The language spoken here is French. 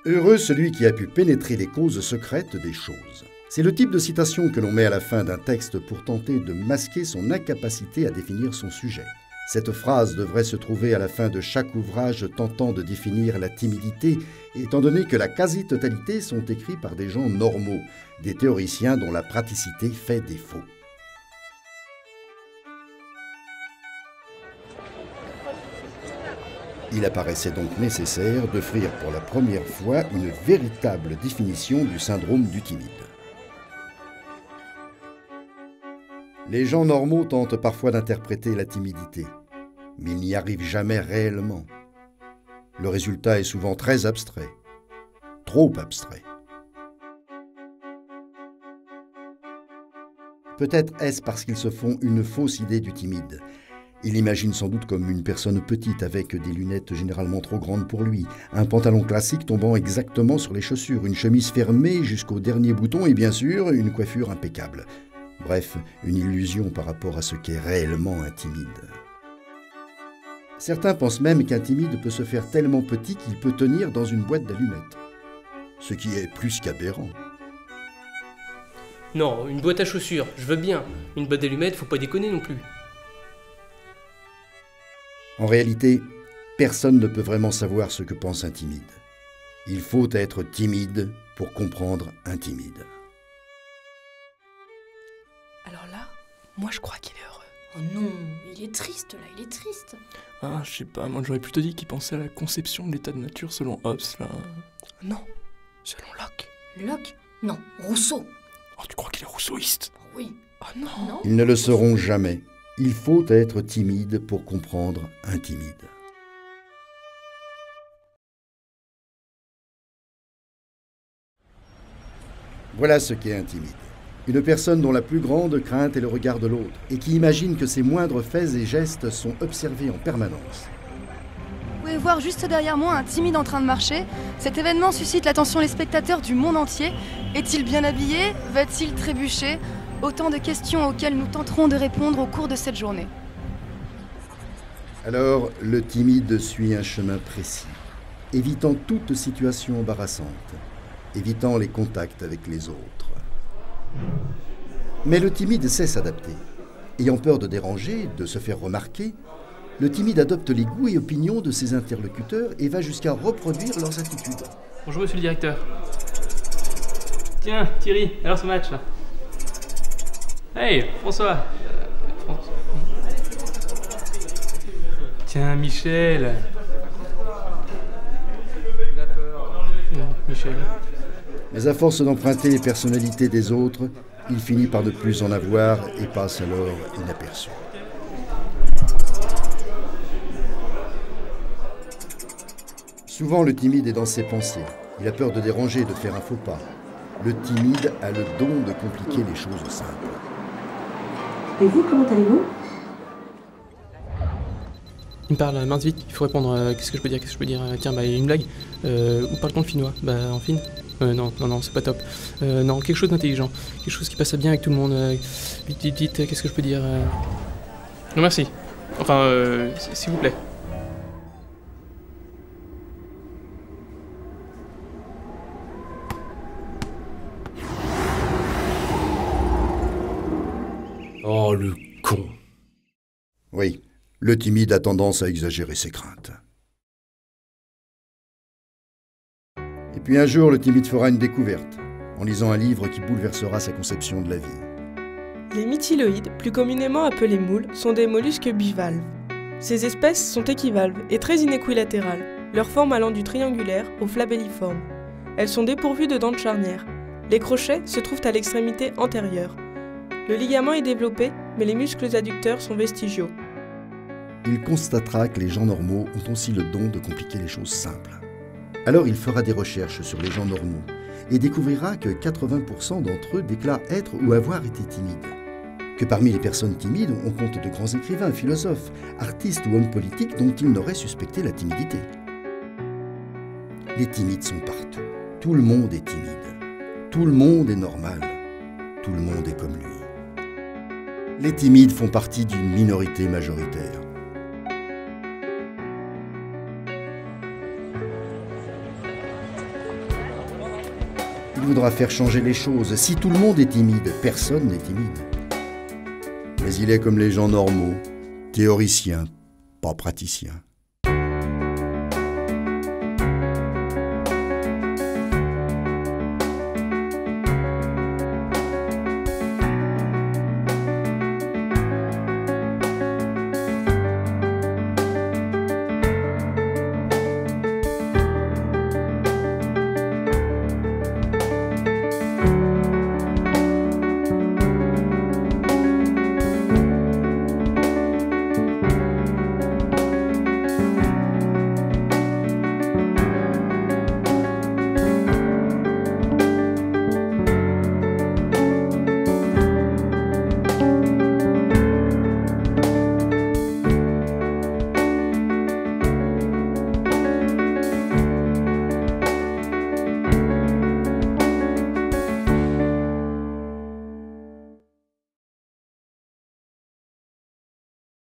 Heureux celui qui a pu pénétrer les causes secrètes des choses. C'est le type de citation que l'on met à la fin d'un texte pour tenter de masquer son incapacité à définir son sujet. Cette phrase devrait se trouver à la fin de chaque ouvrage tentant de définir la timidité, étant donné que la quasi-totalité sont écrits par des gens normaux, des théoriciens dont la praticité fait défaut. Il apparaissait donc nécessaire d'offrir pour la première fois une véritable définition du syndrome du timide. Les gens normaux tentent parfois d'interpréter la timidité, mais ils n'y arrivent jamais réellement. Le résultat est souvent très abstrait, trop abstrait. Peut-être est-ce parce qu'ils se font une fausse idée du timide. Il l'imagine sans doute comme une personne petite avec des lunettes généralement trop grandes pour lui, un pantalon classique tombant exactement sur les chaussures, une chemise fermée jusqu'au dernier bouton et bien sûr une coiffure impeccable. Bref, une illusion par rapport à ce qu'est réellement un timide. Certains pensent même qu'un timide peut se faire tellement petit qu'il peut tenir dans une boîte d'allumettes. Ce qui est plus qu'aberrant. Non, une boîte à chaussures, je veux bien. Une boîte d'allumettes, faut pas déconner non plus. En réalité, personne ne peut vraiment savoir ce que pense un timide. Il faut être timide pour comprendre un timide. Alors là, moi je crois qu'il est heureux. Oh non, il est triste là, il est triste. Ah, je sais pas, moi j'aurais plutôt dit qu'il pensait à la conception de l'état de nature selon Hobbes, là. Non, selon Locke. Locke? Non, Rousseau. Oh, tu crois qu'il est rousseauiste? Oui. Oh non. Non. Ils ne le seront jamais. Il faut être timide pour comprendre un timide. Voilà ce qu'est un timide. Une personne dont la plus grande crainte est le regard de l'autre et qui imagine que ses moindres faits et gestes sont observés en permanence. Vous pouvez voir juste derrière moi un timide en train de marcher. Cet événement suscite l'attention des spectateurs du monde entier. Est-il bien habillé? Va-t-il trébucher? Autant de questions auxquelles nous tenterons de répondre au cours de cette journée. Alors, le timide suit un chemin précis, évitant toute situation embarrassante, évitant les contacts avec les autres. Mais le timide sait s'adapter. Ayant peur de déranger, de se faire remarquer, le timide adopte les goûts et opinions de ses interlocuteurs et va jusqu'à reproduire leurs attitudes. Bonjour monsieur le directeur. Tiens, Thierry, alors ce match là. Hey, François. Tiens, Michel. Michel. Mais à force d'emprunter les personnalités des autres, il finit par ne plus en avoir et passe alors inaperçu. Souvent, le timide est dans ses pensées. Il a peur de déranger et de faire un faux pas. Le timide a le don de compliquer les choses simples. Et vous, comment allez-vous? Il me parle, mince vite, il faut répondre. Qu'est-ce que je peux dire? Tiens, bah, une blague. Où parle-t-on le finnois? Bah, en fine. Non, c'est pas top. Non, quelque chose d'intelligent. Quelque chose qui passe bien avec tout le monde. Vite, qu'est-ce que je peux dire? Non, merci. Enfin, s'il vous plaît. Oh, le con. Oui, le timide a tendance à exagérer ses craintes. Et puis un jour, le timide fera une découverte, en lisant un livre qui bouleversera sa conception de la vie. Les mytiloïdes, plus communément appelés moules, sont des mollusques bivalves. Ces espèces sont équivalves et très inéquilatérales, leur forme allant du triangulaire au flabelliforme. Elles sont dépourvues de dents de charnière. Les crochets se trouvent à l'extrémité antérieure. Le ligament est développé, mais les muscles adducteurs sont vestigiaux. Il constatera que les gens normaux ont aussi le don de compliquer les choses simples. Alors il fera des recherches sur les gens normaux et découvrira que 80% d'entre eux déclarent être ou avoir été timides. Que parmi les personnes timides, on compte de grands écrivains, philosophes, artistes ou hommes politiques dont ils n'auraient suspecté la timidité. Les timides sont partout. Tout le monde est timide. Tout le monde est normal. Tout le monde est comme lui. Les timides font partie d'une minorité majoritaire. voudra faire changer les choses? Si tout le monde est timide, personne n'est timide. Mais il est comme les gens normaux, théoricien, pas praticien.